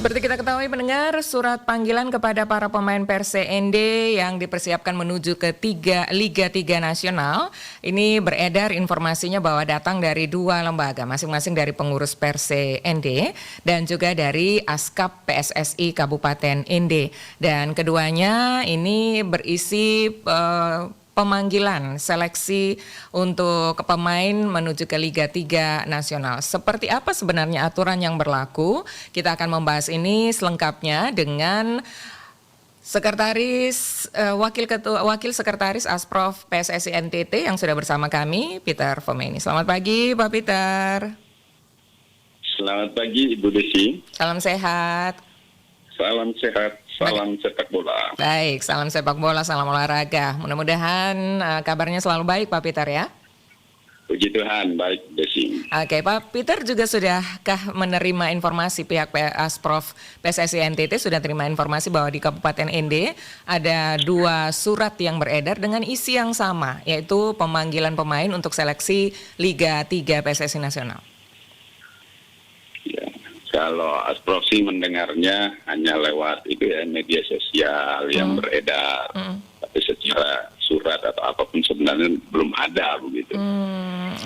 Seperti kita ketahui pendengar, surat panggilan kepada para pemain PSSI yang dipersiapkan menuju ke Liga 3 Nasional, ini beredar informasinya bahwa datang dari dua lembaga, masing-masing dari pengurus PSSI dan juga dari Askap PSSI Kabupaten Ende. Dan keduanya ini berisi pemanggilan seleksi untuk pemain menuju ke Liga 3 Nasional. Seperti apa sebenarnya aturan yang berlaku? Kita akan membahas ini selengkapnya dengan Wakil Sekretaris Asprof PSSI NTT yang sudah bersama kami, Peter Fomeni. Selamat pagi, Pak Peter. Selamat pagi, Ibu Desi. Salam sehat. Salam sehat, salam sepak bola. Baik, salam sepak bola, salam olahraga. Mudah-mudahan kabarnya selalu baik, Pak Peter ya. Puji Tuhan, baik Desi. Oke, Pak Peter juga sudahkah menerima informasi pihak Asprof PSSI NTT sudah terima informasi bahwa di Kabupaten Ende ada dua surat yang beredar dengan isi yang sama, yaitu pemanggilan pemain untuk seleksi Liga 3 PSSI Nasional. Ya, kalau Asprof sih mendengarnya hanya lewat itu ya media sosial yang beredar, tapi secara surat atau apapun sebenarnya belum ada begitu.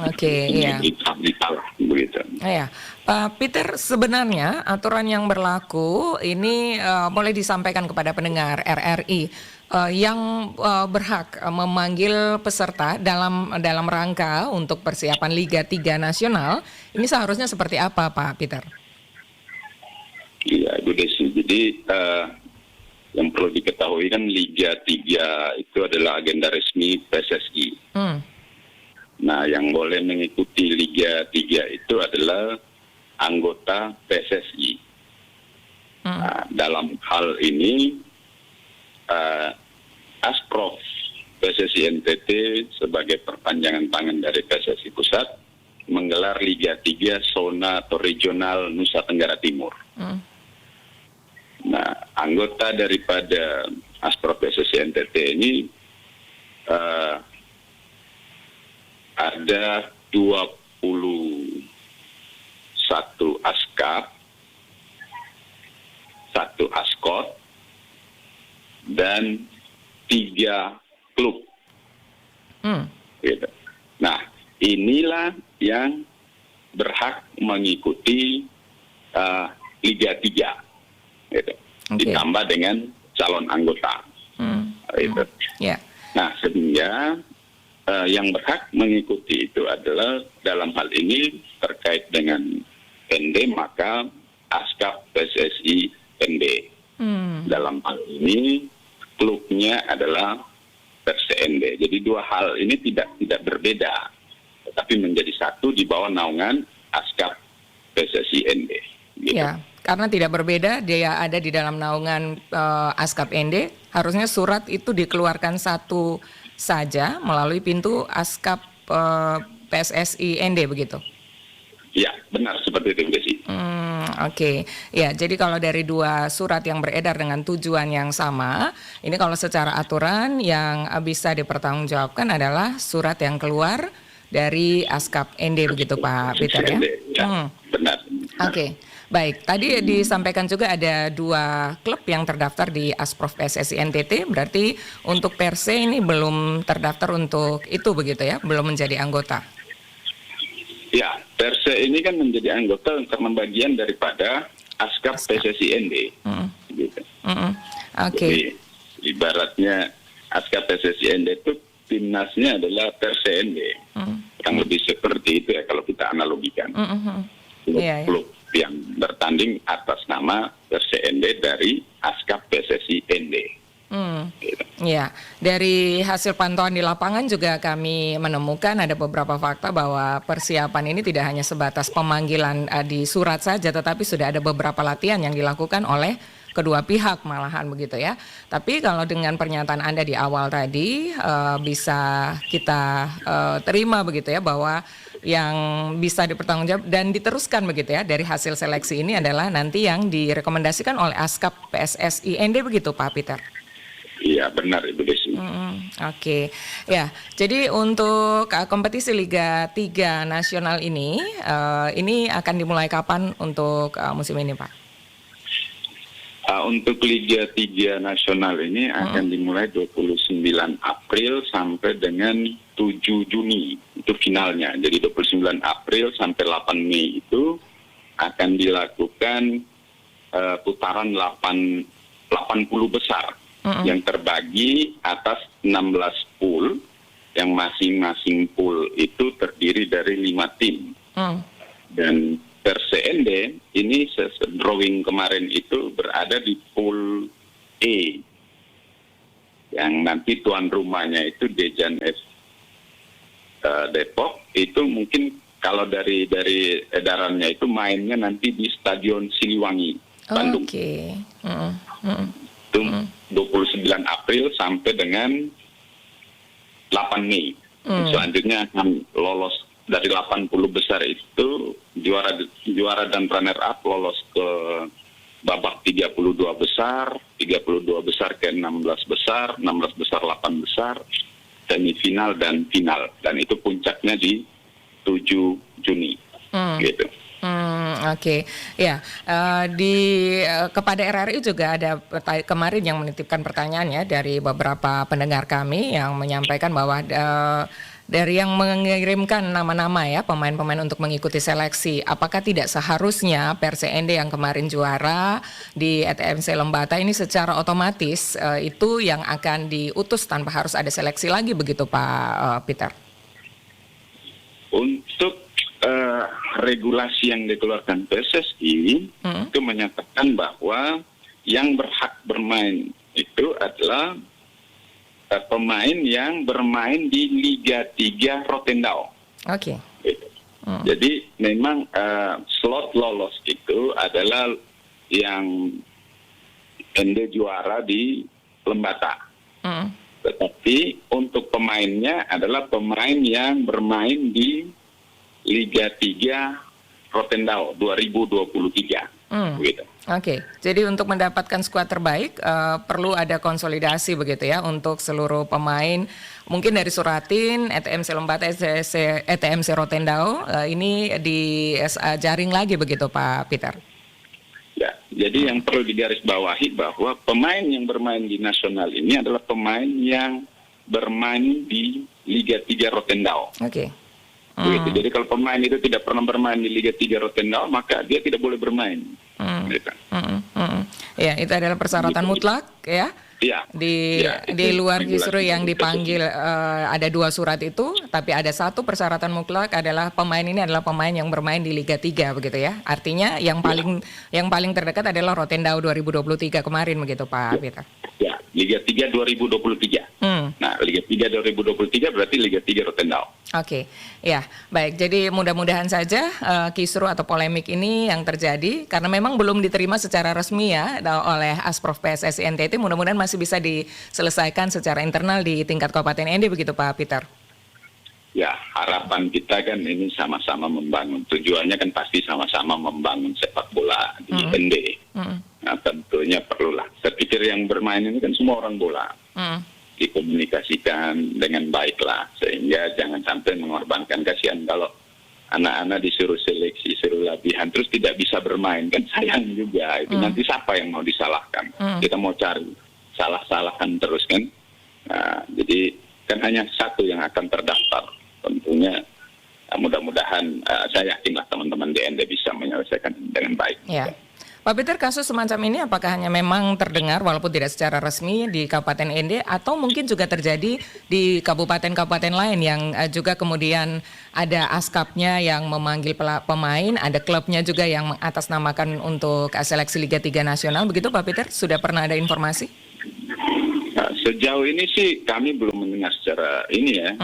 Oke, iya. Begitu. Ya, Pak Peter, sebenarnya aturan yang berlaku ini boleh disampaikan kepada pendengar RRI yang berhak memanggil peserta dalam rangka untuk persiapan Liga 3 Nasional. Ini seharusnya seperti apa, Pak Peter? Iya, Ibu Desi. Jadi yang perlu diketahui kan Liga 3 itu adalah agenda resmi PSSI. Nah, yang boleh mengikuti Liga 3 itu adalah anggota PSSI. Nah, dalam hal ini Asprof PSSI NTT sebagai perpanjangan tangan dari PSSI Pusat menggelar Liga 3 zona atau regional Nusa Tenggara Timur. Nah, anggota daripada Asprof PSSI NTT ini ada 21 askap, 1 askot, dan 3 klub. Gitu. Nah, inilah yang berhak mengikuti Liga 3. Gitu. Ditambah dengan calon anggota. Gitu. Yeah. Nah, sehingga yang berhak mengikuti itu adalah dalam hal ini terkait dengan ND, maka Askap PSSI ND. Dalam hal ini klubnya adalah PSSI ND. Jadi dua hal ini tidak berbeda, tetapi menjadi satu di bawah naungan Askap PSSI ND. Gitu. Ya, karena tidak berbeda, dia ada di dalam naungan Askap ND. Harusnya surat itu dikeluarkan satu saja melalui pintu Askap PSSI ND begitu. Ya, benar seperti itu, Desi. Oke. Ya, jadi kalau dari dua surat yang beredar dengan tujuan yang sama, ini kalau secara aturan yang bisa dipertanggungjawabkan adalah surat yang keluar dari Askap ND begitu, Pak Peter ya? Ya, benar. Oke. Baik, tadi disampaikan juga ada dua klub yang terdaftar di Asprof PSSI NTT, berarti untuk Perse ini belum terdaftar untuk itu begitu ya, belum menjadi anggota. Ya, Perse ini kan menjadi anggota karena bagian daripada Askap PSSI ND. Gitu. Oke. Jadi ibaratnya Askap PSSI ND itu timnasnya adalah Perse ND. Kurang lebih seperti itu ya kalau kita analogikan. Klub yang bertanding atas nama PSSI ND dari Askap PSSI ND. Gitu. Ya, dari hasil pantauan di lapangan juga kami menemukan ada beberapa fakta bahwa persiapan ini tidak hanya sebatas pemanggilan di surat saja, tetapi sudah ada beberapa latihan yang dilakukan oleh kedua pihak malahan begitu ya. Tapi kalau dengan pernyataan Anda di awal tadi bisa kita terima begitu ya bahwa yang bisa dipertanggungjawab dan diteruskan begitu ya dari hasil seleksi ini adalah nanti yang direkomendasikan oleh Askap PSSI ND begitu, Pak Peter. Iya, benar Ibu Desi. Oke. Ya, jadi untuk kompetisi Liga 3 Nasional ini akan dimulai kapan untuk musim ini, Pak? Untuk Liga 3 Nasional ini akan dimulai 29 April sampai dengan 7 Juni. Itu finalnya. Jadi 29 April sampai 8 Mei itu akan dilakukan putaran 80 besar yang terbagi atas 16 pool, yang masing-masing pool itu terdiri dari 5 tim. Dan PerseND ini drawing kemarin itu berada di pool E, yang nanti tuan rumahnya itu Dejan F Depok. Itu mungkin kalau dari edarannya itu mainnya nanti di Stadion Siliwangi, Bandung. Oke. Itu 29 April sampai dengan 8 Mei. Selanjutnya akan lolos dari 80 besar itu, juara dan runner up lolos ke babak 32 besar, 32 besar ke 16 besar, 16 besar 8 besar, semifinal dan final. Dan itu puncaknya di 7 Juni. Gitu. Oke. Ya, kepada RRI juga ada kemarin yang menitipkan pertanyaan ya dari beberapa pendengar kami yang menyampaikan bahwa dari yang mengirimkan nama-nama ya pemain-pemain untuk mengikuti seleksi, apakah tidak seharusnya PerseND yang kemarin juara di ETMC Lembata ini secara otomatis itu yang akan diutus tanpa harus ada seleksi lagi begitu Pak Peter? Untuk regulasi yang dikeluarkan PSSI itu menyatakan bahwa yang berhak bermain itu adalah pemain yang bermain di Liga 3 Rotendao. Oke. Gitu. Jadi memang slot lolos itu adalah yang ND juara di Lembata. Tetapi untuk pemainnya adalah pemain yang bermain di Liga 3 Rotendao 2023. Gitu. Oke, jadi untuk mendapatkan skuad terbaik perlu ada konsolidasi begitu ya untuk seluruh pemain, mungkin dari Suratin, ETMC Lembata, ETMC Rotendao ini jaring lagi begitu Pak Peter. Ya, jadi yang perlu digarisbawahi bahwa pemain yang bermain di nasional ini adalah pemain yang bermain di Liga 3 Rotendao. Oke. Begitu. Jadi kalau pemain itu tidak pernah bermain di Liga 3 Rotendao, maka dia tidak boleh bermain. Gitu. Ya, itu adalah persyaratan mutlak ya. Ya. Di luar justru yang dipanggil ada 2 surat itu, tapi ada satu persyaratan mutlak adalah pemain ini adalah pemain yang bermain di Liga 3 begitu ya. Artinya yang paling terdekat adalah Rotendao 2023 kemarin begitu Pak Peter. Ya, Liga 3 2023. Nah, Liga 3 2023 berarti Liga 3 Rotendao. Oke, ya baik. Jadi mudah-mudahan saja kisruh atau polemik ini yang terjadi karena memang belum diterima secara resmi ya oleh Asprof PSSI NTT. Mudah-mudahan masih bisa diselesaikan secara internal di tingkat Kabupaten ND begitu Pak Peter. Ya, harapan kita kan ini sama-sama membangun. Tujuannya kan pasti sama-sama membangun sepak bola di ND. Nah, tentunya perlulah. Saya pikir yang bermain ini kan semua orang bola. Dikomunikasikan dengan baiklah sehingga jangan sampai mengorbankan. Kasihan kalau anak-anak disuruh seleksi, suruh latihan terus tidak bisa bermain, kan sayang juga itu. Nanti siapa yang mau disalahkan? Kita mau cari salah-salahan terus kan. Nah, jadi kan hanya satu yang akan terdaftar. Tentunya mudah-mudahan saya yakinlah teman-teman DND bisa menyelesaikan dengan baik. Ya. Pak Peter, kasus semacam ini apakah hanya memang terdengar walaupun tidak secara resmi di Kabupaten ND atau mungkin juga terjadi di kabupaten-kabupaten lain yang juga kemudian ada askapnya yang memanggil pemain, ada klubnya juga yang mengatasnamakan untuk seleksi Liga 3 Nasional, begitu Pak Peter? Sudah pernah ada informasi? Nah, sejauh ini sih kami belum mendengar secara ini ya,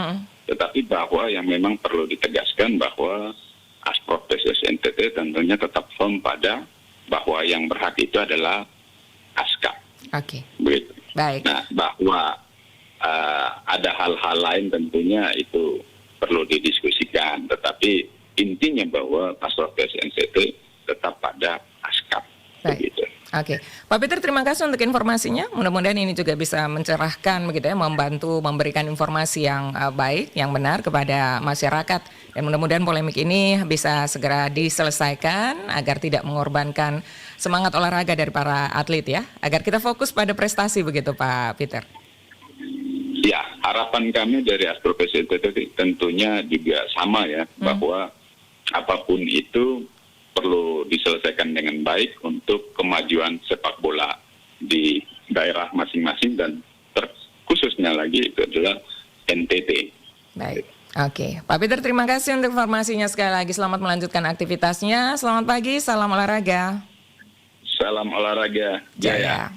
tetapi bahwa yang memang perlu ditegaskan bahwa Asprof PSSI NTT tentunya tetap firm pada bahwa yang berhak itu adalah ASKAP. Oke. Begitu. Baik. Nah, bahwa ada hal-hal lain tentunya itu perlu didiskusikan, tetapi intinya bahwa Asprof PSSI NTT tetap pada ASKAP. Baik. Begitu. Oke, Pak Peter, terima kasih untuk informasinya. Mudah-mudahan ini juga bisa mencerahkan begitu ya, membantu memberikan informasi yang baik, yang benar kepada masyarakat. Dan mudah-mudahan polemik ini bisa segera diselesaikan agar tidak mengorbankan semangat olahraga dari para atlet ya, agar kita fokus pada prestasi begitu Pak Peter. Ya, harapan kami dari Astro PCT tentunya juga sama ya, bahwa apapun itu perlu diselesaikan dengan baik untuk kemajuan sepak bola di daerah masing-masing dan khususnya lagi itu adalah NTT. Baik, oke. Pak Peter, terima kasih untuk informasinya sekali lagi. Selamat melanjutkan aktivitasnya. Selamat pagi, salam olahraga. Salam olahraga, jaya.